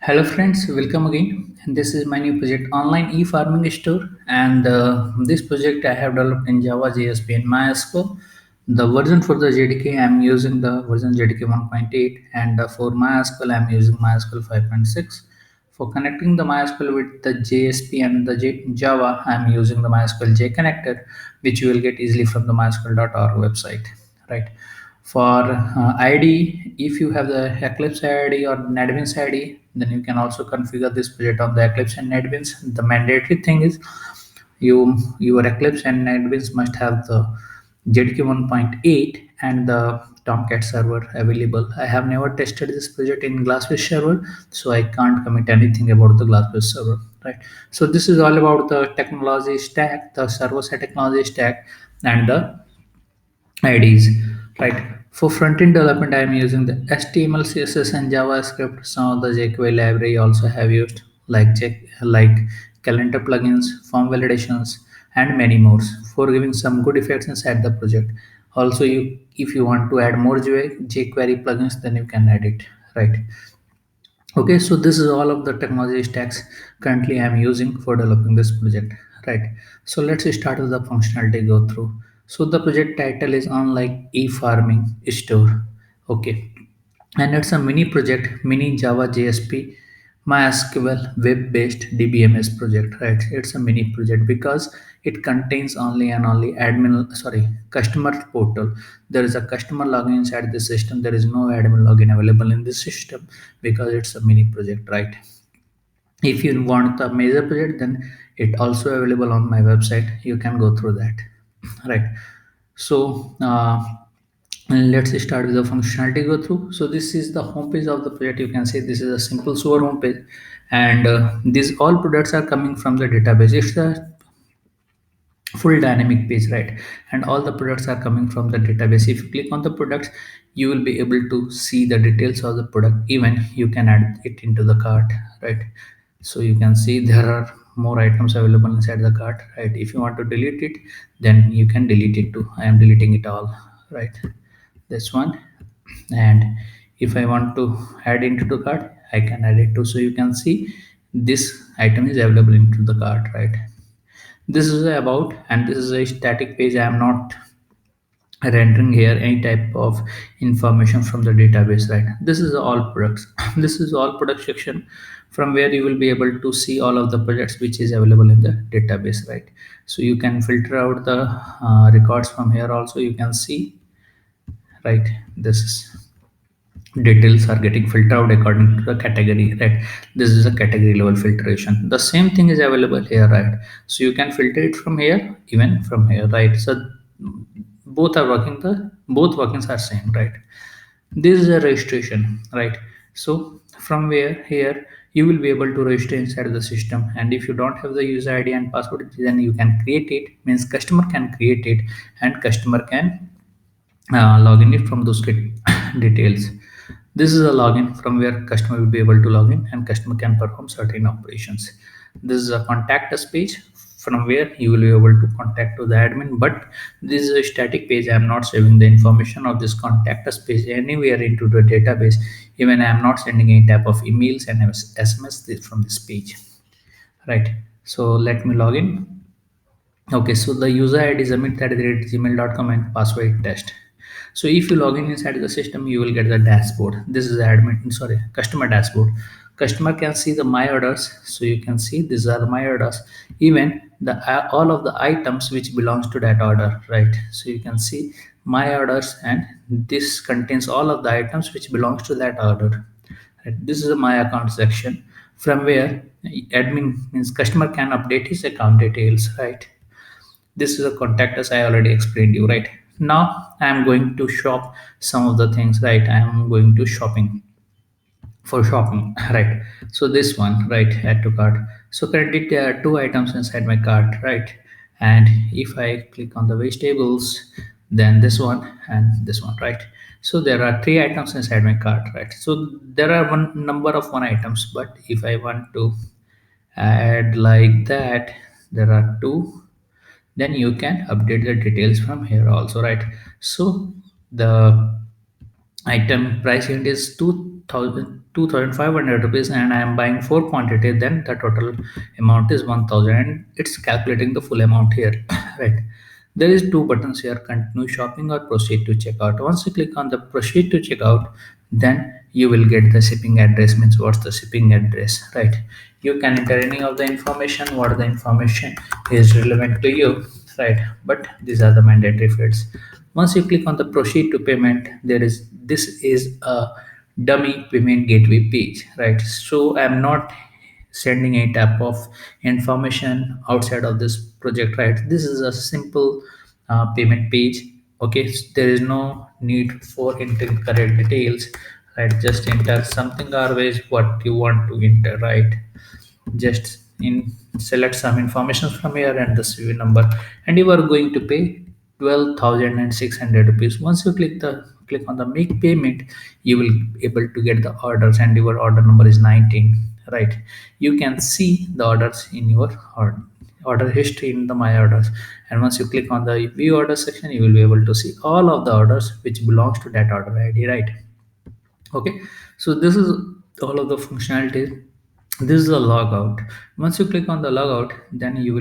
Hello friends, welcome again. This is my new project online e-farming store, and this project I have developed in Java JSP and MySQL. The version for the JDK I am using the version JDK 1.8, and for MySQL I am using MySQL 5.6. For connecting the MySQL with the JSP and the Java I am using the MySQL J connector, which you will get easily from the mysql.org website, right? For id, if you have the eclipse id or netbeans id, then you can also configure this project on the eclipse and netbeans. The mandatory thing is your eclipse and netbeans must have the jdk 1.8 and the tomcat server available. I have never tested this project in glassfish server, so I can't commit anything about the glassfish server, right? So this is all about the technology stack, the server side technology stack, and the IDs, right? For front-end development, I am using the HTML, CSS, and JavaScript. Some of the jQuery library also have used like calendar plugins, form validations, and many more for giving some good effects inside the project. Also, if you want to add more jQuery plugins, then you can add it, right? Okay, so this is all of the technology stacks currently I'm using for developing this project, right? So let's start with the functionality go through. So the project title is on like e-farming store. Okay, and it's a mini project, mini Java JSP MySQL web-based DBMS project, right? It's a mini project because it contains only and only customer portal. There is a customer login inside the system. There is no admin login available in this system because it's a mini project, right? If you want the major project, then it also available on my website. You can go through that, right? So let's start with the functionality go through. So this is the homepage of the project. You can see this is a simple sewer homepage, and these all products are coming from the database. It's a full dynamic page, right? And all the products are coming from the database. If you click on the products, you will be able to see the details of the product. Even you can add it into the cart, right? So you can see there are more items available inside the cart, right? If you want to delete it, then you can delete it too. I am deleting it all, right? This one. And if I want to add into the cart, I can add it too. So you can see this item is available into the cart, right? This is about, and this is a static page. I am not rendering here any type of information from the database, right? This is all products. This is all product section from where you will be able to see all of the projects which is available in the database, right? So you can filter out the records from here also. You can see, right? This is details are getting filtered out according to the category, right? This is a category level filtration. The same thing is available here, right? So you can filter it from here, even from here, right? So both workings are same, right? This is a registration, right? So from where here you will be able to register inside the system, and if you don't have the user id and password, then you can create it. Means customer can create it, and customer can log in it from those details. This is a login from where customer will be able to log in and customer can perform certain operations. This is a contact us page from where you will be able to contact to the admin, but this is a static page. I am not saving the information of this contact us page anywhere into the database. Even I am not sending any type of emails and SMS from this page, right? So let me log in. Okay, so the user ID is amit@gmail.com and password test. So if you log in inside the system, you will get the dashboard. This is the customer dashboard. Customer can see the my orders. So you can see these are my orders. Even the all of the items which belongs to that order, right? So you can see my orders, and this contains all of the items which belongs to that order. Right? This is a my account section from where admin means customer can update his account details, right? This is a contact us I already explained you, right? Now I am going to shop some of the things, right? I am going to for shopping, right? So this one, right, add to cart. So currently there are two items inside my cart, right? And if I click on the vegetables, then this one and this one, right? So there are three items inside my cart, right? So there are one number of one items, but if I want to add like that, there are two, then you can update the details from here also, right? So the item price unit is 2,500 rupees and I am buying four quantity, then the total amount is 1,000 and it's calculating the full amount here. Right. There is two buttons here, continue shopping or proceed to checkout. Once you click on the proceed to checkout, then you will get the shipping address, means what's the shipping address, right? You can enter any of the information, what the information is relevant to you, right? But these are the mandatory fields. Once you click on the proceed to payment, this is a dummy payment gateway page, right? So I'm not sending any type of information outside of this project, right? This is a simple payment page. Okay, so there is no need for entering correct details, right? Just enter something always what you want to enter, right? Just in select some information from here and the CV number, and you are going to pay 12,600 rupees. Once you click on the make payment, you will able to get the orders and your order number is 19, right? You can see the orders in your order history in the my orders, and once you click on the view order section, you will be able to see all of the orders which belongs to that order ID, right? Okay, so this is all of the functionalities. This is a logout. Once you click on the logout, then you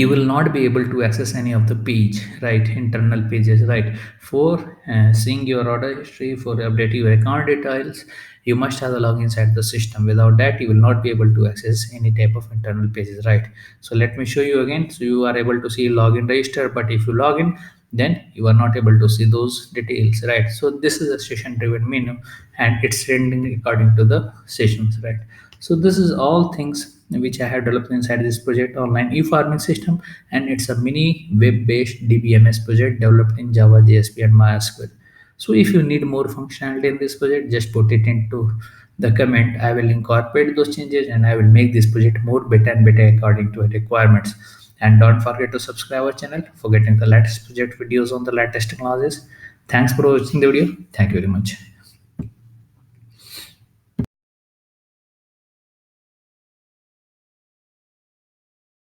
will not be able to access any of the page, right? Internal pages, right? For seeing your order history, for updating your account details, you must have the login inside the system. Without that, you will not be able to access any type of internal pages, right? So let me show you again. So you are able to see login register, but if you log in, then you are not able to see those details, right? So this is a session driven menu and it's rendering according to the sessions, right? So this is all things which I have developed inside this project online e-farming system, and it's a mini web-based DBMS project developed in Java JSP and MySQL. So if you need more functionality in this project, just put it into the comment. I will incorporate those changes and I will make this project more better and better according to your requirements. And don't forget to subscribe our channel for getting the latest project videos on the latest technologies. Thanks for watching the video. Thank you very much.